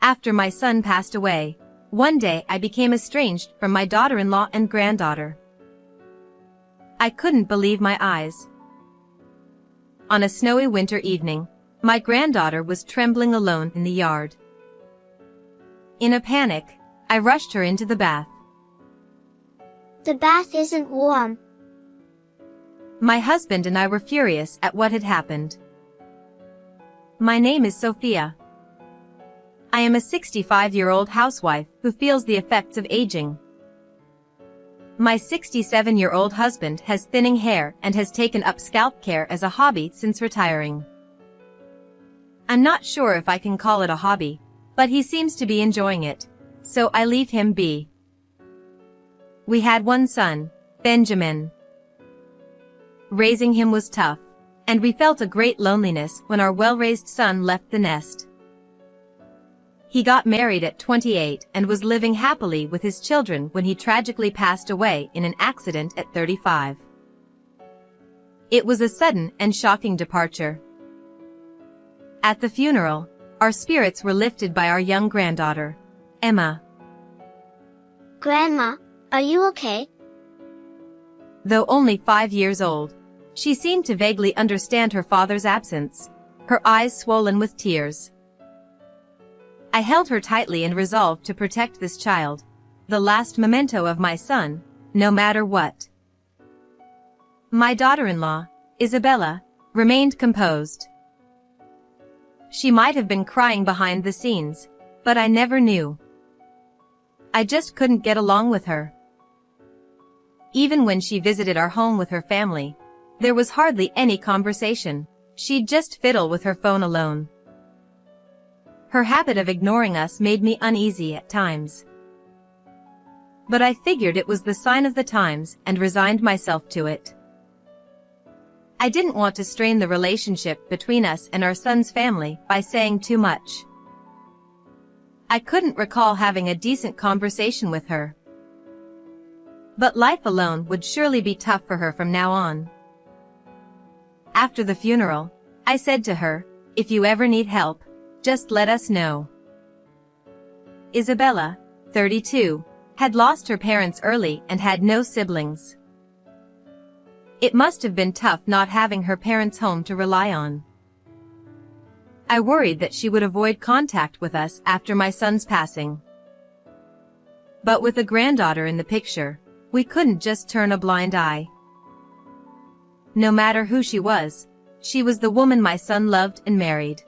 After my son passed away, one day I became estranged from my daughter-in-law and granddaughter. I couldn't believe my eyes. On a snowy winter evening, my granddaughter was trembling alone in the yard. In a panic, I rushed her into the bath. The bath isn't warm. My husband and I were furious at what had happened. My name is Sophia. I am a 65-year-old housewife who feels the effects of aging. My 67-year-old husband has thinning hair and has taken up scalp care as a hobby since retiring. I'm not sure if I can call it a hobby, but he seems to be enjoying it, so I leave him be. We had one son, Benjamin. Raising him was tough, and we felt a great loneliness when our well-raised son left the nest. He got married at 28 and was living happily with his children when he tragically passed away in an accident at 35. It was a sudden and shocking departure. At the funeral, our spirits were lifted by our young granddaughter, Emma. Grandma, are you okay? Though only 5 years old, she seemed to vaguely understand her father's absence, her eyes swollen with tears. I held her tightly and resolved to protect this child, the last memento of my son, no matter what. My daughter-in-law, Isabella, remained composed. She might have been crying behind the scenes, but I never knew. I just couldn't get along with her. Even when she visited our home with her family, there was hardly any conversation. She'd just fiddle with her phone alone. Her habit of ignoring us made me uneasy at times. But I figured it was the sign of the times and resigned myself to it. I didn't want to strain the relationship between us and our son's family by saying too much. I couldn't recall having a decent conversation with her. But life alone would surely be tough for her from now on. After the funeral, I said to her, "If you ever need help, just let us know." Isabella, 32, had lost her parents early and had no siblings. It must have been tough not having her parents home to rely on. I worried that she would avoid contact with us after my son's passing. But with a granddaughter in the picture, we couldn't just turn a blind eye. No matter who she was the woman my son loved and married.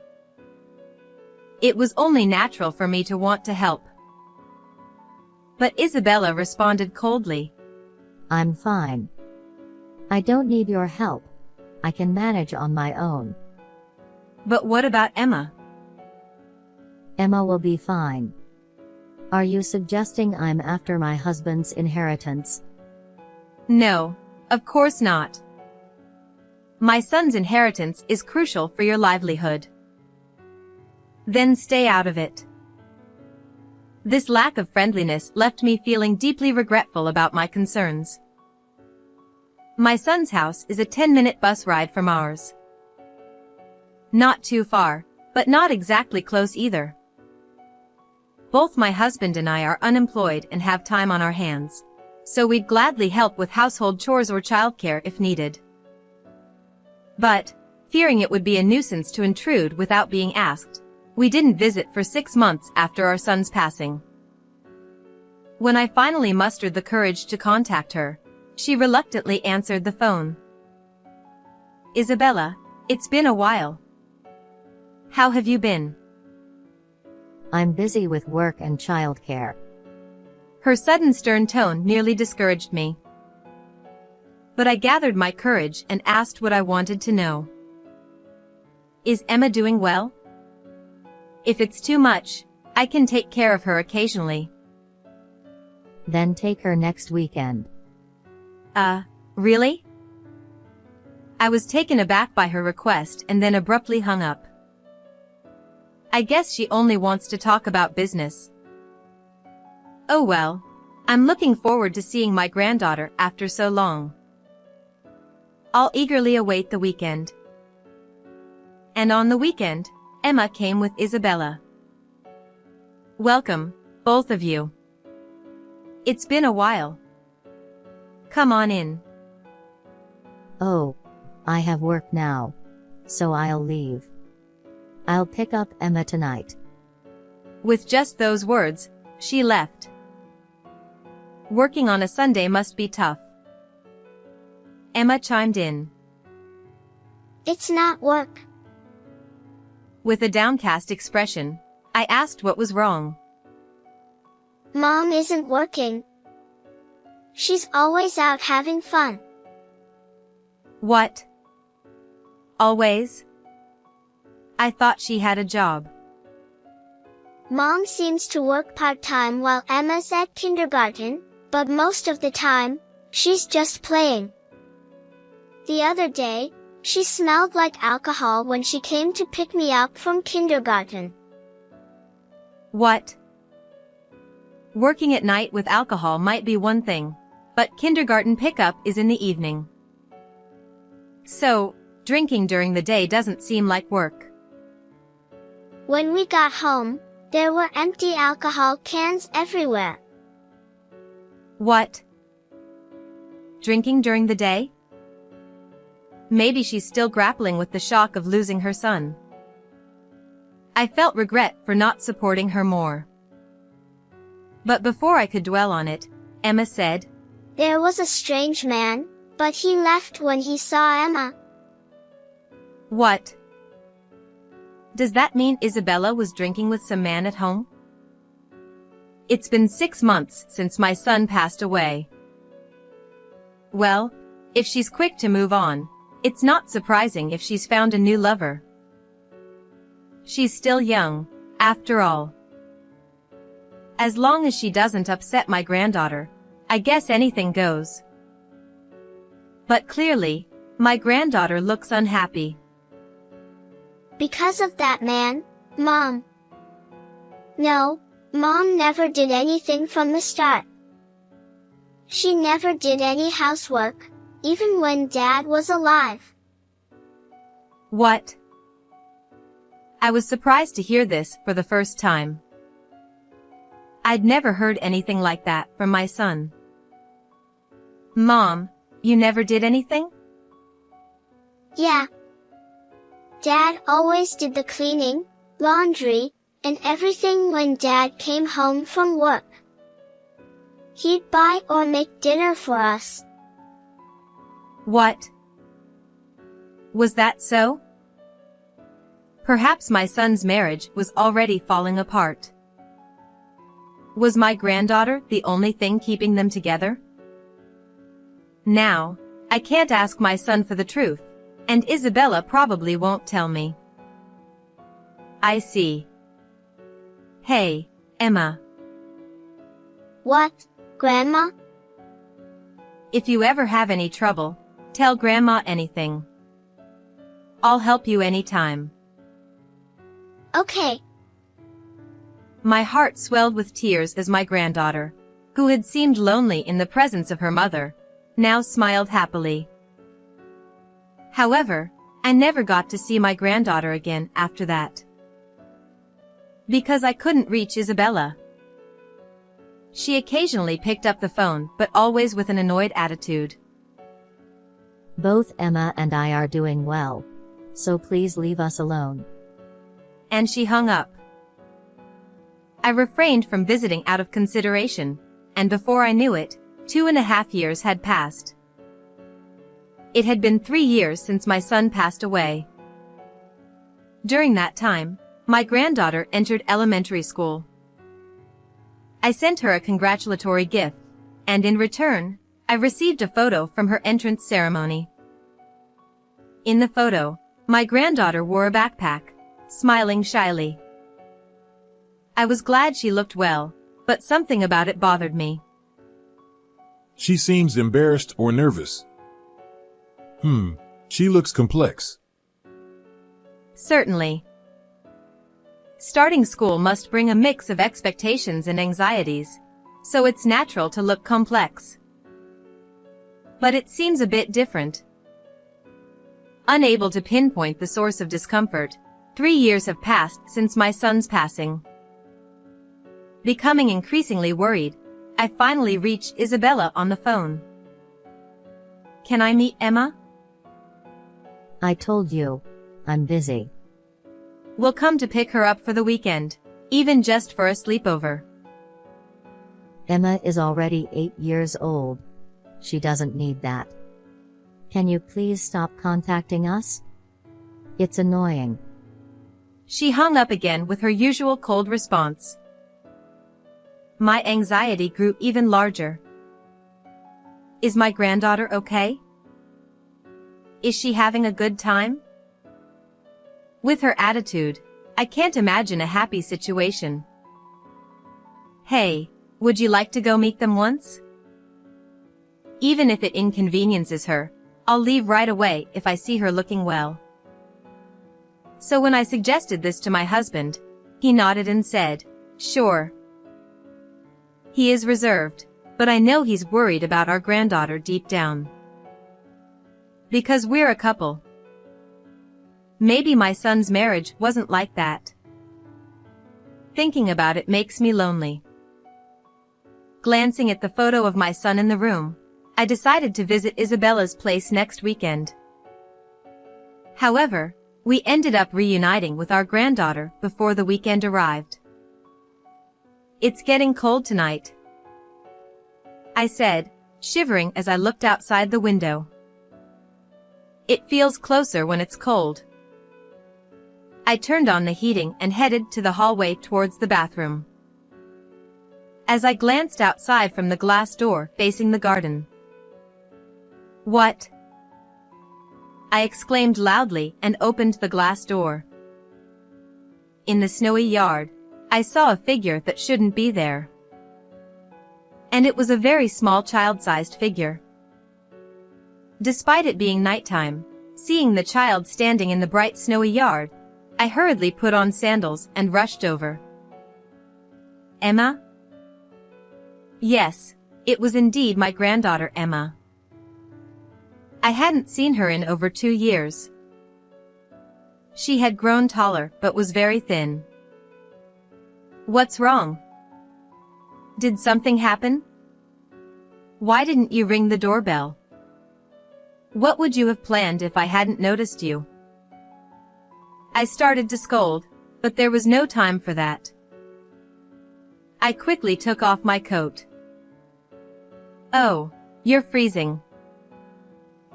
It was only natural for me to want to help. But Isabella responded coldly. "I'm fine. I don't need your help. I can manage on my own." "But what about Emma?" "Emma will be fine. Are you suggesting I'm after my husband's inheritance?" "No, of course not. My son's inheritance is crucial for your livelihood. Then stay out of it." This lack of friendliness left me feeling deeply regretful about my concerns. My son's house is a 10-minute bus ride from ours. Not too far, but not exactly close either. Both my husband and I are unemployed and have time on our hands, so we'd gladly help with household chores or childcare if needed. But, fearing it would be a nuisance to intrude without being asked, we didn't visit for 6 months after our son's passing. When I finally mustered the courage to contact her, she reluctantly answered the phone. "Isabella, it's been a while. How have you been?" "I'm busy with work and childcare." Her sudden stern tone nearly discouraged me. But I gathered my courage and asked what I wanted to know. "Is Emma doing well? If it's too much, I can take care of her occasionally." "Then take her next weekend." Really?" I was taken aback by her request and then abruptly hung up. I guess she only wants to talk about business. Oh well, I'm looking forward to seeing my granddaughter after so long. I'll eagerly await the weekend. And on the weekend, Emma came with Isabella. Welcome, both of you. It's been a while. Come on in. Oh, I have work now. So I'll leave. I'll pick up Emma tonight. With just those words, she left. Working on a Sunday must be tough. Emma chimed in. It's not work. With a downcast expression, I asked what was wrong. Mom isn't working. She's always out having fun. What? Always? I thought she had a job. Mom seems to work part-time while Emma's at kindergarten, but most of the time, she's just playing. The other day, she smelled like alcohol when she came to pick me up from kindergarten. What? Working at night with alcohol might be one thing, but kindergarten pickup is in the evening. So, drinking during the day doesn't seem like work. When we got home, there were empty alcohol cans everywhere. What? Drinking during the day? Maybe she's still grappling with the shock of losing her son. I felt regret for not supporting her more. But before I could dwell on it, Emma said, There was a strange man, but he left when he saw Emma. What? Does that mean Isabella was drinking with some man at home? It's been 6 months since my son passed away. Well, if she's quick to move on, it's not surprising if she's found a new lover. She's still young, after all. As long as she doesn't upset my granddaughter, I guess anything goes. But clearly, my granddaughter looks unhappy. Because of that man, Mom. No, Mom never did anything from the start. She never did any housework, even when Dad was alive. What? I was surprised to hear this for the first time. I'd never heard anything like that from my son. Mom, you never did anything? Yeah. Dad always did the cleaning, laundry, and everything when Dad came home from work. He'd buy or make dinner for us. What? Was that so? Perhaps my son's marriage was already falling apart. Was my granddaughter the only thing keeping them together? Now, I can't ask my son for the truth, and Isabella probably won't tell me. I see. Hey, Emma. What, Grandma? If you ever have any trouble, tell Grandma anything. I'll help you anytime. Okay. My heart swelled with tears as my granddaughter, who had seemed lonely in the presence of her mother, now smiled happily. However, I never got to see my granddaughter again after that. Because I couldn't reach Isabella. She occasionally picked up the phone, but always with an annoyed attitude. Both Emma and I are doing well. So please leave us alone. And she hung up. I refrained from visiting out of consideration, and before I knew it, 2.5 years had passed. It had been 3 years since my son passed away. During that time, my granddaughter entered elementary school. I sent her a congratulatory gift, and in return, I received a photo from her entrance ceremony. In the photo, my granddaughter wore a backpack, smiling shyly. I was glad she looked well, but something about it bothered me. She seems embarrassed or nervous. She looks complex. Certainly. Starting school must bring a mix of expectations and anxieties, so it's natural to look complex. But it seems a bit different. Unable to pinpoint the source of discomfort, 3 years have passed since my son's passing. Becoming increasingly worried, I finally reached Isabella on the phone. Can I meet Emma? I told you. I'm busy. We'll come to pick her up for the weekend, even just for a sleepover. Emma is already 8 years old. She doesn't need that. Can you please stop contacting us? It's annoying. She hung up again with her usual cold response. My anxiety grew even larger. Is my granddaughter okay? Is she having a good time? With her attitude, I can't imagine a happy situation. Hey, would you like to go meet them once? Even if it inconveniences her, I'll leave right away if I see her looking well. So when I suggested this to my husband, he nodded and said, sure. He is reserved, but I know he's worried about our granddaughter deep down. Because we're a couple. Maybe my son's marriage wasn't like that. Thinking about it makes me lonely. Glancing at the photo of my son in the room, I decided to visit Isabella's place next weekend. However, we ended up reuniting with our granddaughter before the weekend arrived. It's getting cold tonight, I said, shivering as I looked outside the window. It feels closer when it's cold. I turned on the heating and headed to the hallway towards the bathroom. As I glanced outside from the glass door facing the garden. What? I exclaimed loudly and opened the glass door. In the snowy yard, I saw a figure that shouldn't be there. And it was a very small child-sized figure. Despite it being nighttime, seeing the child standing in the bright snowy yard, I hurriedly put on sandals and rushed over. Emma? Yes, it was indeed my granddaughter Emma. I hadn't seen her in over 2 years. She had grown taller but was very thin. What's wrong? Did something happen? Why didn't you ring the doorbell? What would you have planned if I hadn't noticed you? I started to scold, but there was no time for that. I quickly took off my coat. Oh, you're freezing.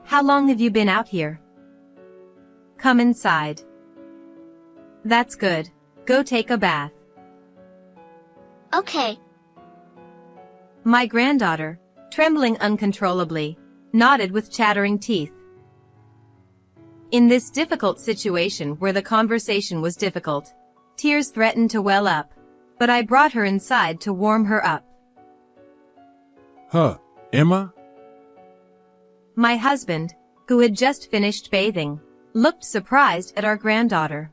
How long have you been out here? Come inside. That's good. Go take a bath. Okay. My granddaughter, trembling uncontrollably, nodded with chattering teeth. In this difficult situation where the conversation was difficult, tears threatened to well up, but I brought her inside to warm her up. Huh, Emma? My husband, who had just finished bathing, looked surprised at our granddaughter.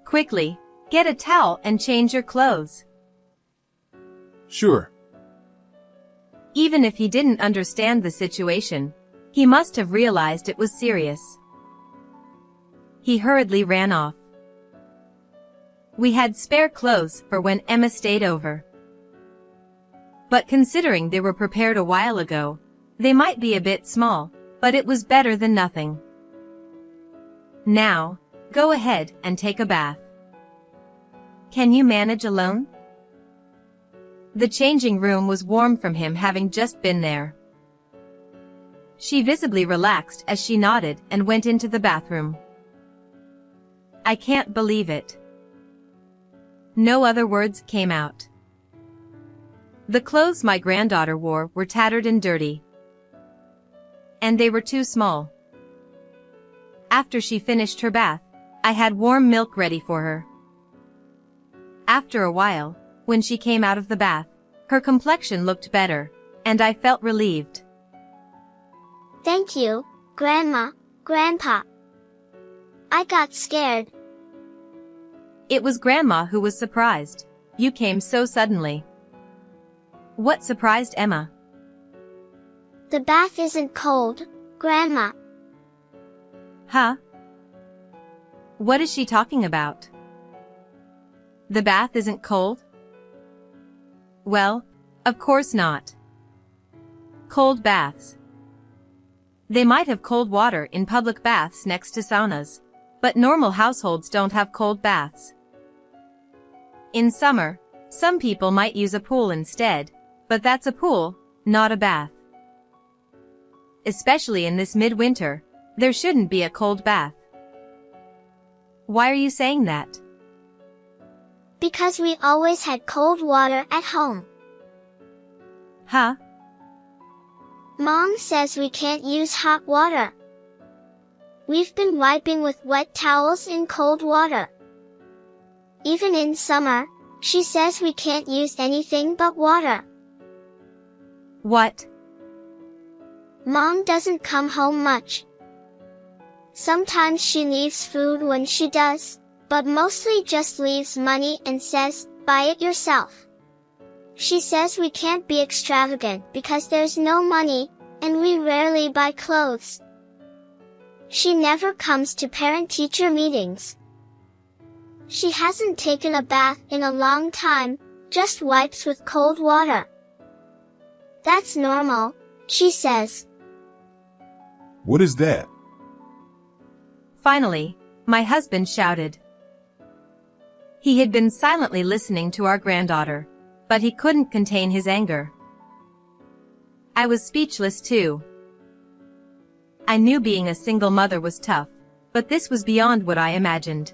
Quickly, get a towel and change your clothes. Sure. Even if he didn't understand the situation, he must have realized it was serious. He hurriedly ran off. We had spare clothes for when Emma stayed over. But considering they were prepared a while ago, they might be a bit small, but it was better than nothing. Now, go ahead and take a bath. Can you manage alone? The changing room was warm from him having just been there. She visibly relaxed as she nodded and went into the bathroom. I can't believe it. No other words came out. The clothes my granddaughter wore were tattered and dirty. And they were too small. After she finished her bath, I had warm milk ready for her. After a while, when she came out of the bath, her complexion looked better, and I felt relieved. Thank you, Grandma, Grandpa. I got scared. It was Grandma who was surprised. You came so suddenly. What surprised Emma? The bath isn't cold, Grandma. Huh? What is she talking about? The bath isn't cold? Well, of course not. Cold baths. They might have cold water in public baths next to saunas, but normal households don't have cold baths. In summer, some people might use a pool instead, but that's a pool, not a bath. Especially in this midwinter, there shouldn't be a cold bath. Why are you saying that? Because we always had cold water at home. Huh? Mom says we can't use hot water. We've been wiping with wet towels in cold water. Even in summer, she says we can't use anything but water. What? Mom doesn't come home much. Sometimes she leaves food when she does, but mostly just leaves money and says, buy it yourself. She says we can't be extravagant because there's no money, and we rarely buy clothes. She never comes to parent-teacher meetings. She hasn't taken a bath in a long time, just wipes with cold water. That's normal, she says. What is that? Finally, my husband shouted. He had been silently listening to our granddaughter, but he couldn't contain his anger. I was speechless too. I knew being a single mother was tough, but this was beyond what I imagined.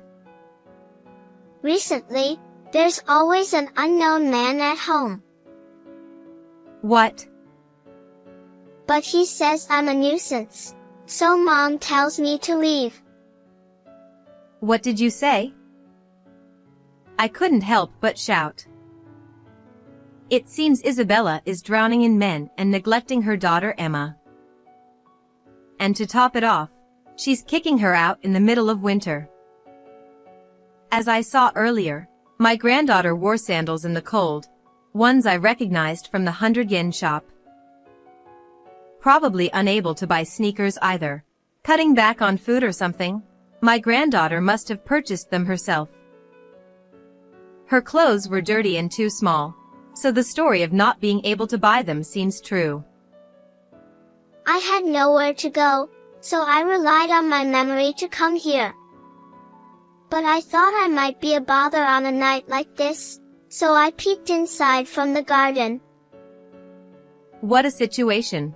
Recently, there's always an unknown man at home. What? But he says I'm a nuisance, so Mom tells me to leave. What did you say? I couldn't help but shout. It seems Isabella is drowning in men and neglecting her daughter Emma. And to top it off, she's kicking her out in the middle of winter. As I saw earlier, my granddaughter wore sandals in the cold, ones I recognized from the 100 yen shop. Probably unable to buy sneakers either, cutting back on food or something, my granddaughter must have purchased them herself. Her clothes were dirty and too small, so the story of not being able to buy them seems true. I had nowhere to go, so I relied on my memory to come here. But I thought I might be a bother on a night like this, so I peeked inside from the garden. What a situation.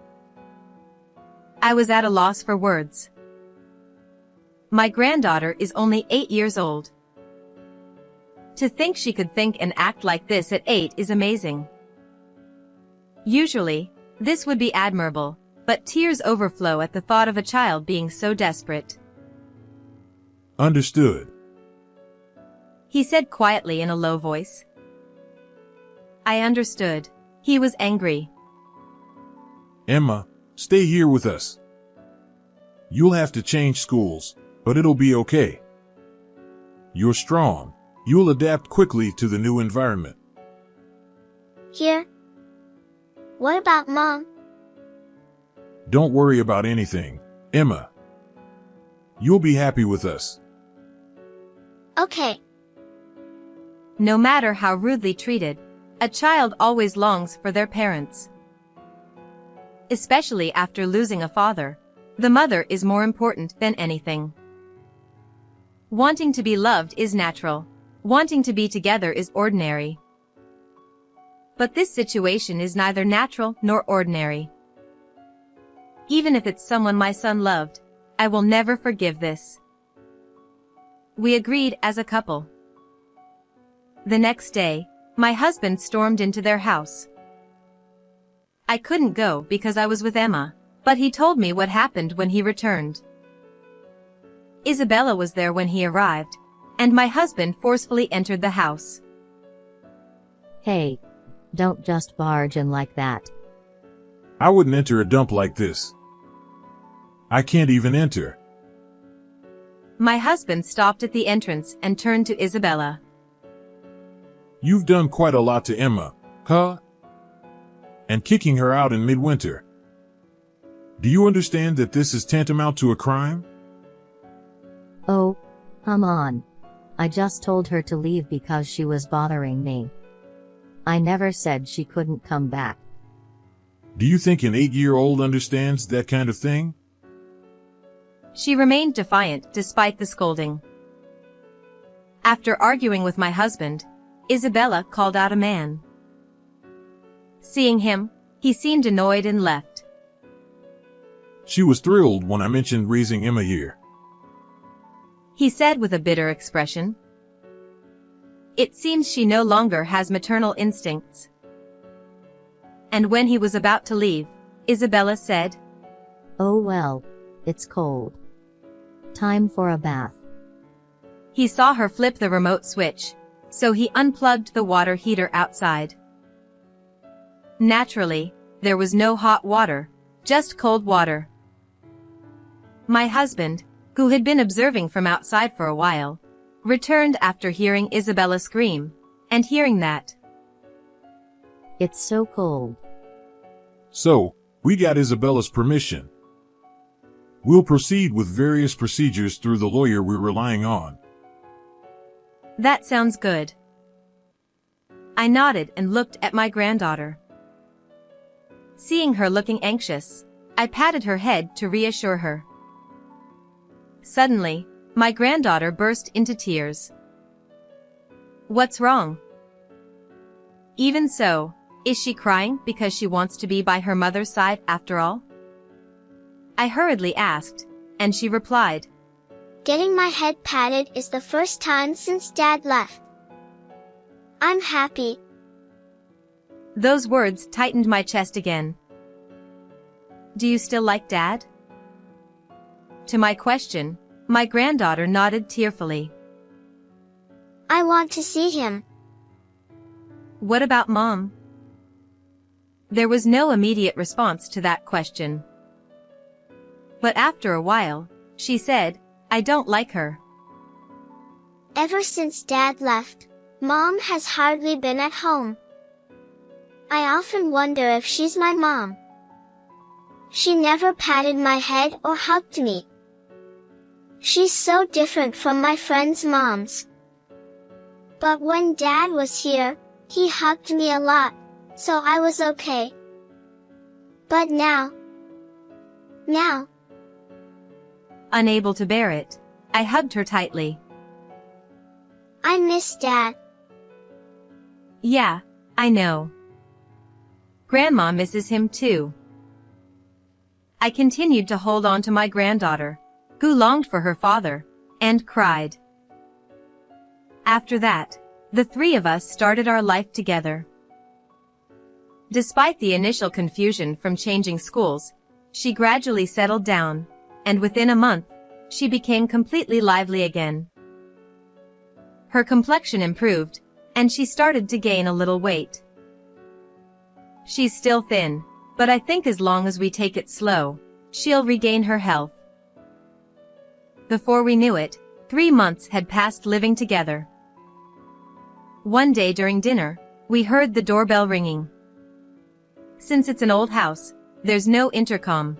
I was at a loss for words. My granddaughter is only 8 years old. To think she could think and act like this at 8 is amazing. Usually, this would be admirable, but tears overflow at the thought of a child being so desperate. Understood. He said quietly in a low voice. I understood. He was angry. Emma, stay here with us. You'll have to change schools, but it'll be okay. You're strong. You'll adapt quickly to the new environment. Here? What about Mom? Don't worry about anything, Emma. You'll be happy with us. Okay. No matter how rudely treated, a child always longs for their parents. Especially after losing a father, the mother is more important than anything. Wanting to be loved is natural. Wanting to be together is ordinary. But this situation is neither natural nor ordinary. Even if it's someone my son loved, I will never forgive this. We agreed as a couple. The next day, my husband stormed into their house. I couldn't go because I was with Emma, but he told me what happened when he returned. Isabella was there when he arrived, and my husband forcefully entered the house. Hey, don't just barge in like that. I wouldn't enter a dump like this. I can't even enter. My husband stopped at the entrance and turned to Isabella. You've done quite a lot to Emma, huh? And kicking her out in midwinter. Do you understand that this is tantamount to a crime? Oh, come on. I just told her to leave because she was bothering me. I never said she couldn't come back. Do you think an 8-year-old understands that kind of thing? She remained defiant despite the scolding. After arguing with my husband, Isabella called out a man. Seeing him, he seemed annoyed and left. She was thrilled when I mentioned raising Emma here. He said with a bitter expression. It seems she no longer has maternal instincts. And when he was about to leave, Isabella said, Oh well, it's cold. Time for a bath. He saw her flip the remote switch, so he unplugged the water heater outside. Naturally, there was no hot water, just cold water. My husband, who had been observing from outside for a while, returned after hearing Isabella scream, and hearing that. It's so cold. So, we got Isabella's permission. We'll proceed with various procedures through the lawyer we're relying on. That sounds good. I nodded and looked at my granddaughter. Seeing her looking anxious, I patted her head to reassure her. Suddenly, my granddaughter burst into tears. What's wrong? Even so, is she crying because she wants to be by her mother's side after all? I hurriedly asked, and she replied, Getting my head patted is the first time since Dad left. I'm happy. Those words tightened my chest again. Do you still like Dad? To my question, my granddaughter nodded tearfully. I want to see him. What about Mom? There was no immediate response to that question. But after a while, she said, I don't like her. Ever since Dad left, Mom has hardly been at home. I often wonder if she's my mom. She never patted my head or hugged me. She's so different from my friends' moms. But when Dad was here, he hugged me a lot, so I was okay. But now, unable to bear it, I hugged her tightly. I miss Dad. Yeah, I know. Grandma misses him too. I continued to hold on to my granddaughter, who longed for her father, and cried. After that, the three of us started our life together. Despite the initial confusion from changing schools, she gradually settled down, and within a month, she became completely lively again. Her complexion improved, and she started to gain a little weight. She's still thin, but I think as long as we take it slow, she'll regain her health. Before we knew it, 3 months had passed living together. One day during dinner, we heard the doorbell ringing. Since it's an old house, there's no intercom.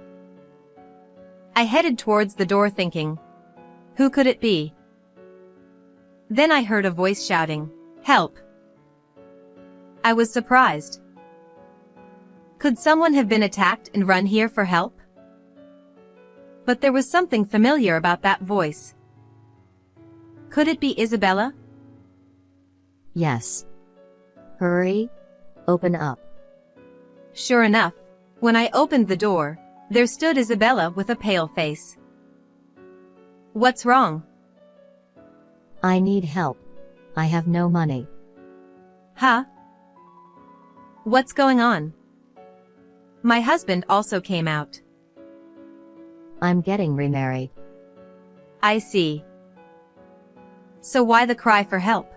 I headed towards the door thinking, who could it be? Then I heard a voice shouting, help! I was surprised. Could someone have been attacked and run here for help? But there was something familiar about that voice. Could it be Isabella? Yes. Hurry, open up. Sure enough, when I opened the door, there stood Isabella with a pale face. What's wrong? I need help. I have no money. Huh? What's going on? My husband also came out. I'm getting remarried. I see. So why the cry for help?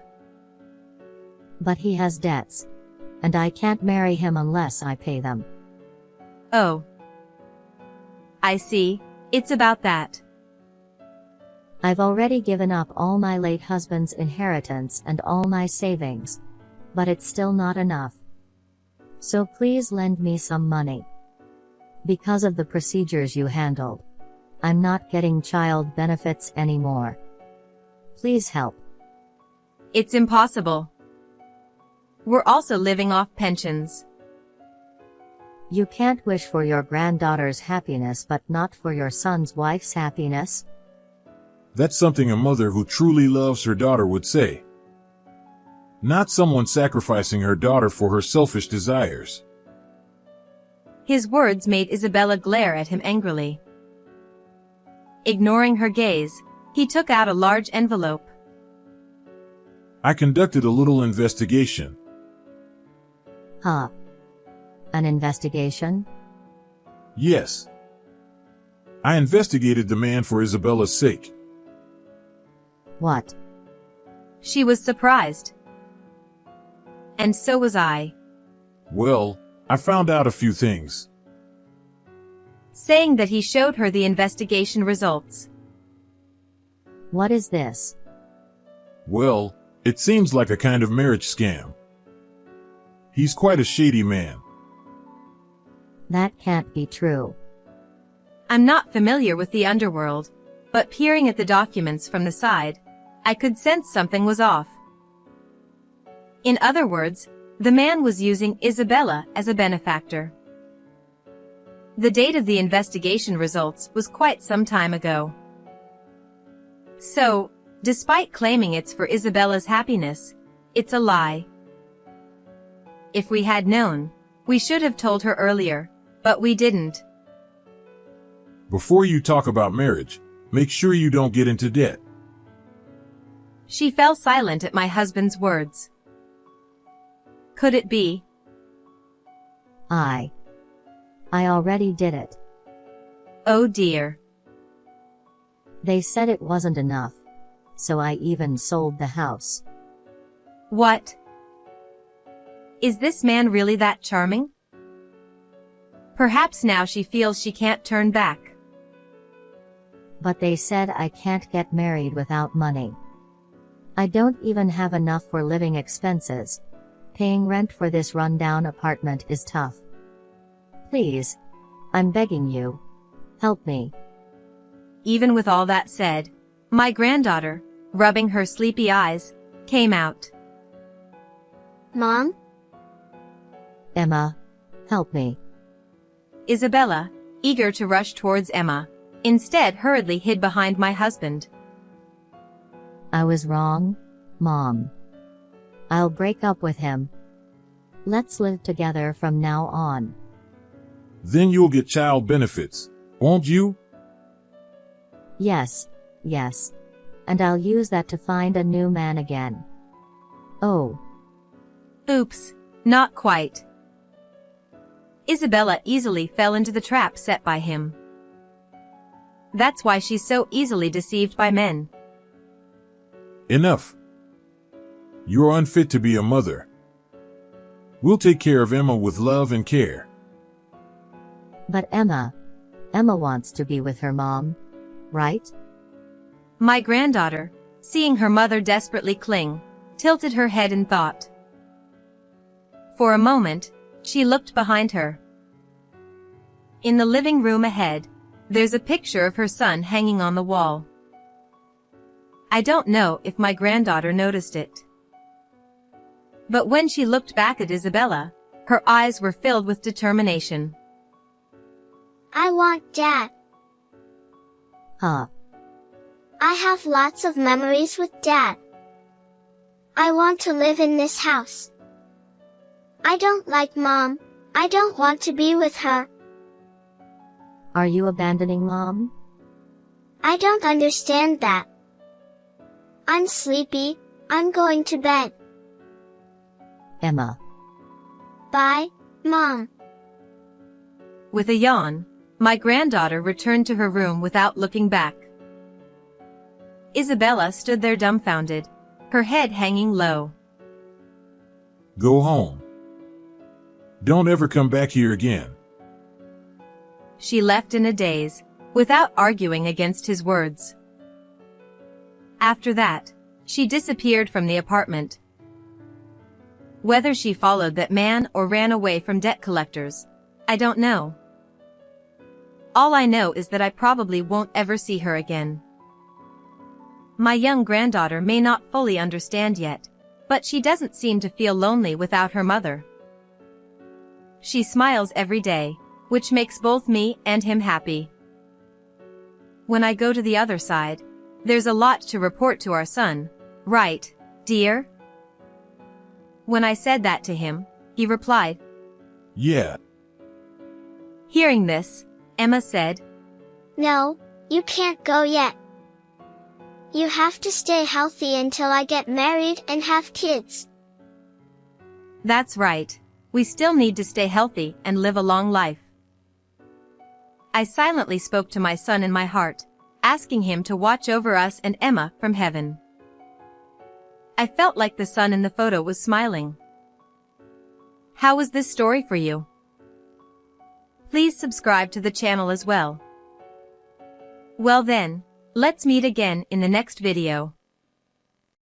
But he has debts. And I can't marry him unless I pay them. Oh. I see, it's about that. I've already given up all my late husband's inheritance and all my savings. But it's still not enough. So please lend me some money. Because of the procedures you handled, I'm not getting child benefits anymore. Please help. It's impossible. were also living off pensions. You can't wish for your granddaughter's happiness but not for your son's wife's happiness? That's something a mother who truly loves her daughter would say. Not someone sacrificing her daughter for her selfish desires. His words made Isabella glare at him angrily. Ignoring her gaze, he took out a large envelope. I conducted a little investigation. Huh? An investigation? Yes. I investigated the man for Isabella's sake. What? She was surprised. And so was I. Well, I found out a few things. Saying that, he showed her the investigation results. What is this? Well, it seems like a kind of marriage scam. He's quite a shady man. That can't be true. I'm not familiar with the underworld, but peering at the documents from the side, I could sense something was off. In other words, the man was using Isabella as a benefactor. The date of the investigation results was quite some time ago. So, despite claiming it's for Isabella's happiness, it's a lie. If we had known, we should have told her earlier, but we didn't. Before you talk about marriage, make sure you don't get into debt. She fell silent at my husband's words. Could it be? I already did it. Oh dear. They said it wasn't enough. So I even sold the house. What? Is this man really that charming? Perhaps now she feels she can't turn back. But they said I can't get married without money. I don't even have enough for living expenses. Paying rent for this rundown apartment is tough. Please. I'm begging you. Help me. Even with all that said, my granddaughter, rubbing her sleepy eyes, came out. Mom? Emma, help me. Isabella, eager to rush towards Emma, instead hurriedly hid behind my husband. I was wrong, Mom. I'll break up with him. Let's live together from now on. Then you'll get child benefits, won't you? Yes. And I'll use that to find a new man again. Oh. Oops, not quite. Isabella easily fell into the trap set by him. That's why she's so easily deceived by men. Enough. You're unfit to be a mother. We'll take care of Emma with love and care. But Emma wants to be with her mom, right? My granddaughter, seeing her mother desperately cling, tilted her head in thought. For a moment, she looked behind her. In the living room ahead, there's a picture of her son hanging on the wall. I don't know if my granddaughter noticed it. But when she looked back at Isabella, her eyes were filled with determination. I want Dad. Huh. I have lots of memories with Dad. I want to live in this house. I don't like Mom. I don't want to be with her. Are you abandoning Mom? I don't understand that. I'm sleepy. I'm going to bed. Emma. Bye, Mom. With a yawn, my granddaughter returned to her room without looking back. Isabella stood there dumbfounded, her head hanging low. Go home. Don't ever come back here again. She left in a daze, without arguing against his words. After that, she disappeared from the apartment. Whether she followed that man or ran away from debt collectors, I don't know. All I know is that I probably won't ever see her again. My young granddaughter may not fully understand yet, But she doesn't seem to feel lonely without her mother. She smiles every day, which makes both me and him happy. When I go to the other side, there's a lot to report to our son, right, dear? When I said that to him, he replied, Yeah. Hearing this, Emma said, No, you can't go yet. You have to stay healthy until I get married and have kids. That's right. We still need to stay healthy and live a long life. I silently spoke to my son in my heart, asking him to watch over us and Emma from heaven. I felt like the sun in the photo was smiling. How was this story for you? Please subscribe to the channel as well. Well then, let's meet again in the next video.